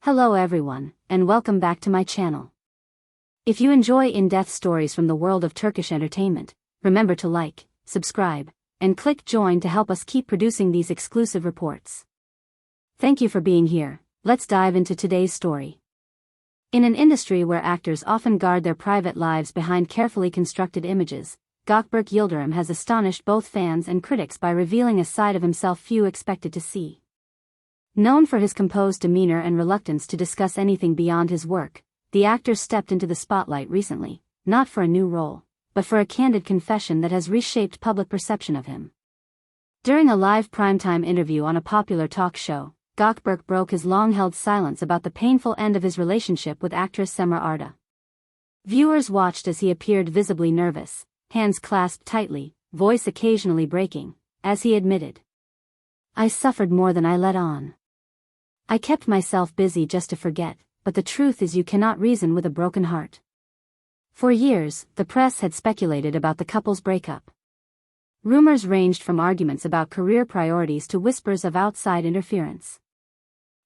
Hello everyone, and welcome back to my channel. If you enjoy in-depth stories from the world of Turkish entertainment, remember to like, subscribe, and click join to help us keep producing these exclusive reports. Thank you for being here. Let's dive into today's story. In an industry where actors often guard their private lives behind carefully constructed images, Gökberk Yıldırım has astonished both fans and critics by revealing a side of himself few expected to see. Known for his composed demeanor and reluctance to discuss anything beyond his work, the actor stepped into the spotlight recently, not for a new role, but for a candid confession that has reshaped public perception of him. During a live primetime interview on a popular talk show, Gökberk broke his long-held silence about the painful end of his relationship with actress Cemre Arda. Viewers watched as he appeared visibly nervous, hands clasped tightly, voice occasionally breaking, as he admitted, "I suffered more than I let on. I kept myself busy just to forget, but the truth is you cannot reason with a broken heart." For years, the press had speculated about the couple's breakup. Rumors ranged from arguments about career priorities to whispers of outside interference.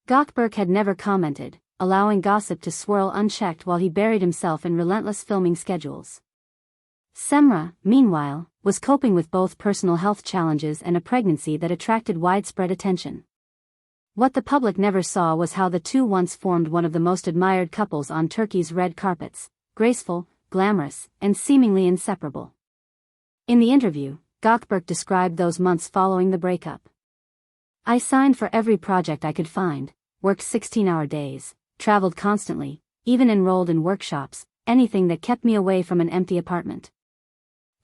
Gökberk had never commented, allowing gossip to swirl unchecked while he buried himself in relentless filming schedules. Cemre, meanwhile, was coping with both personal health challenges and a pregnancy that attracted widespread attention. What the public never saw was how the two once formed one of the most admired couples on Turkey's red carpets, graceful, glamorous, and seemingly inseparable. In the interview, Gökberk described those months following the breakup. "I signed for every project I could find, worked 16-hour days, traveled constantly, even enrolled in workshops, anything that kept me away from an empty apartment.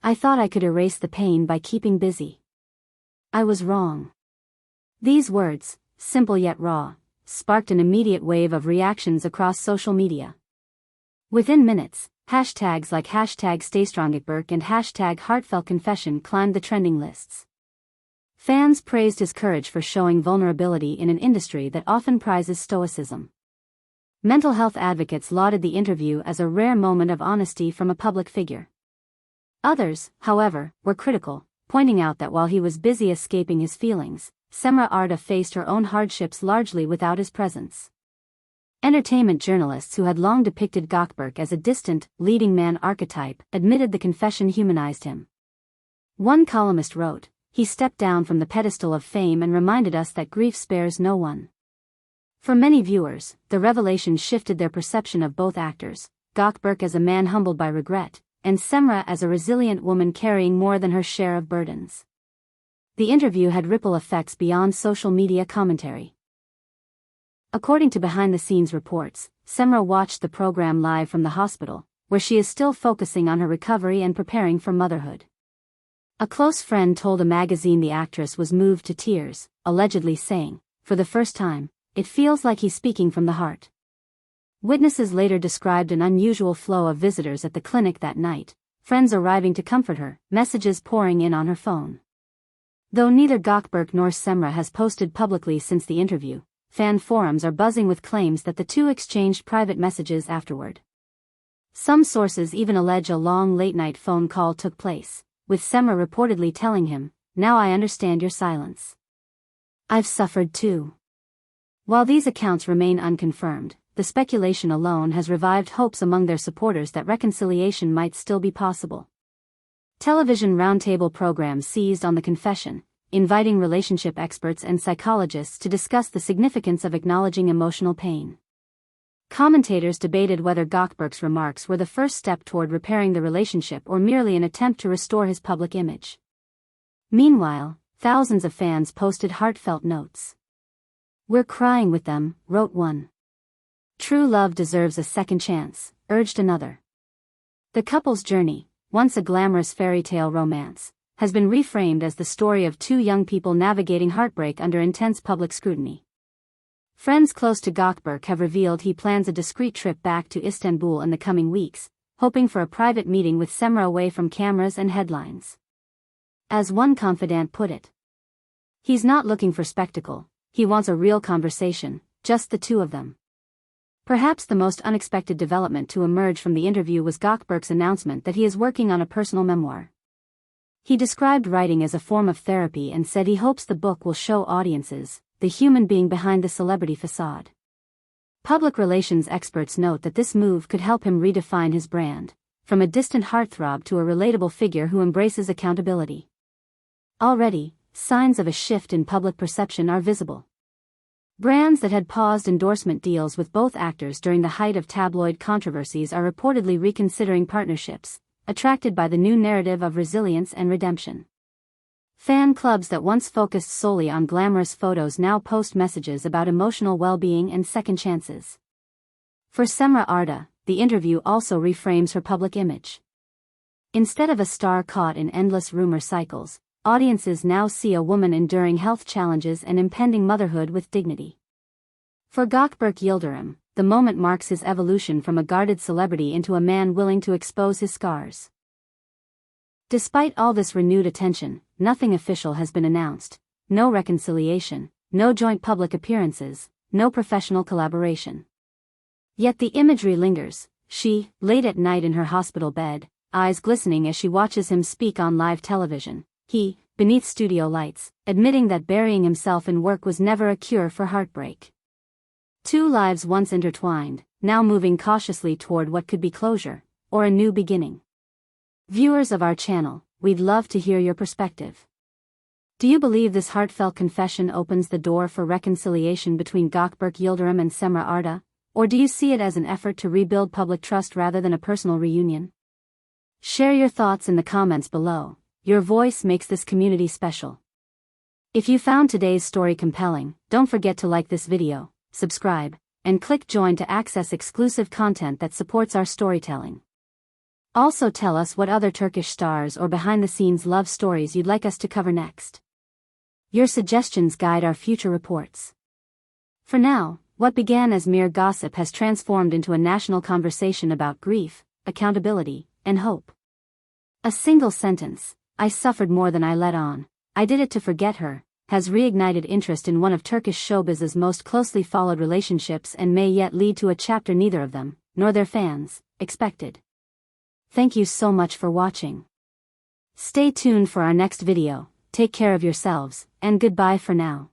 I thought I could erase the pain by keeping busy. I was wrong." These words, simple yet raw, sparked an immediate wave of reactions across social media. Within minutes, hashtags like #StayStrongGökberk and #HeartfeltConfession climbed the trending lists. Fans praised his courage for showing vulnerability in an industry that often prizes stoicism. Mental health advocates lauded the interview as a rare moment of honesty from a public figure. Others, however, were critical, pointing out that while he was busy escaping his feelings, Cemre Arda faced her own hardships largely without his presence. Entertainment journalists who had long depicted Gökberk as a distant, leading man archetype admitted the confession humanized him. One columnist wrote, "He stepped down from the pedestal of fame and reminded us that grief spares no one." For many viewers, the revelation shifted their perception of both actors, Gökberk as a man humbled by regret, and Cemre as a resilient woman carrying more than her share of burdens. The interview had ripple effects beyond social media commentary. According to behind-the-scenes reports, Cemre watched the program live from the hospital, where she is still focusing on her recovery and preparing for motherhood. A close friend told a magazine the actress was moved to tears, allegedly saying, "For the first time, it feels like he's speaking from the heart." Witnesses later described an unusual flow of visitors at the clinic that night, friends arriving to comfort her, messages pouring in on her phone. Though neither Gökberk nor Cemre has posted publicly since the interview, fan forums are buzzing with claims that the two exchanged private messages afterward. Some sources even allege a long late-night phone call took place, with Cemre reportedly telling him, "Now I understand your silence. I've suffered too." While these accounts remain unconfirmed, the speculation alone has revived hopes among their supporters that reconciliation might still be possible. Television roundtable programs seized on the confession, inviting relationship experts and psychologists to discuss the significance of acknowledging emotional pain. Commentators debated whether Gökberk's remarks were the first step toward repairing the relationship or merely an attempt to restore his public image. Meanwhile, thousands of fans posted heartfelt notes. "We're crying with them," wrote one. "True love deserves a second chance," urged another. The couple's journey, once a glamorous fairy tale romance, has been reframed as the story of two young people navigating heartbreak under intense public scrutiny. Friends close to Gökberk have revealed he plans a discreet trip back to Istanbul in the coming weeks, hoping for a private meeting with Cemre away from cameras and headlines. As one confidant put it, "He's not looking for spectacle, he wants a real conversation, just the two of them." Perhaps the most unexpected development to emerge from the interview was Gökberk's announcement that he is working on a personal memoir. He described writing as a form of therapy and said he hopes the book will show audiences the human being behind the celebrity facade. Public relations experts note that this move could help him redefine his brand, from a distant heartthrob to a relatable figure who embraces accountability. Already, signs of a shift in public perception are visible. Brands that had paused endorsement deals with both actors during the height of tabloid controversies are reportedly reconsidering partnerships, attracted by the new narrative of resilience and redemption. Fan clubs that once focused solely on glamorous photos now post messages about emotional well-being and second chances. For Cemre Arda, the interview also reframes her public image. Instead of a star caught in endless rumor cycles, audiences now see a woman enduring health challenges and impending motherhood with dignity. For Gökberk Yıldırım, the moment marks his evolution from a guarded celebrity into a man willing to expose his scars. Despite all this renewed attention, nothing official has been announced, no reconciliation, no joint public appearances, no professional collaboration. Yet the imagery lingers, she, late at night in her hospital bed, eyes glistening as she watches him speak on live television, he, beneath studio lights, admitting that burying himself in work was never a cure for heartbreak. Two lives once intertwined, now moving cautiously toward what could be closure, or a new beginning. Viewers of our channel, we'd love to hear your perspective. Do you believe this heartfelt confession opens the door for reconciliation between Gökberk Yıldırım and Cemre Arda, or do you see it as an effort to rebuild public trust rather than a personal reunion? Share your thoughts in the comments below. Your voice makes this community special. If you found today's story compelling, don't forget to like this video, subscribe, and click join to access exclusive content that supports our storytelling. Also tell us what other Turkish stars or behind-the-scenes love stories you'd like us to cover next. Your suggestions guide our future reports. For now, what began as mere gossip has transformed into a national conversation about grief, accountability, and hope. A single sentence, "I suffered more than I let on, I did it to forget her," has reignited interest in one of Turkish showbiz's most closely followed relationships and may yet lead to a chapter neither of them, nor their fans, expected. Thank you so much for watching. Stay tuned for our next video, take care of yourselves, and goodbye for now.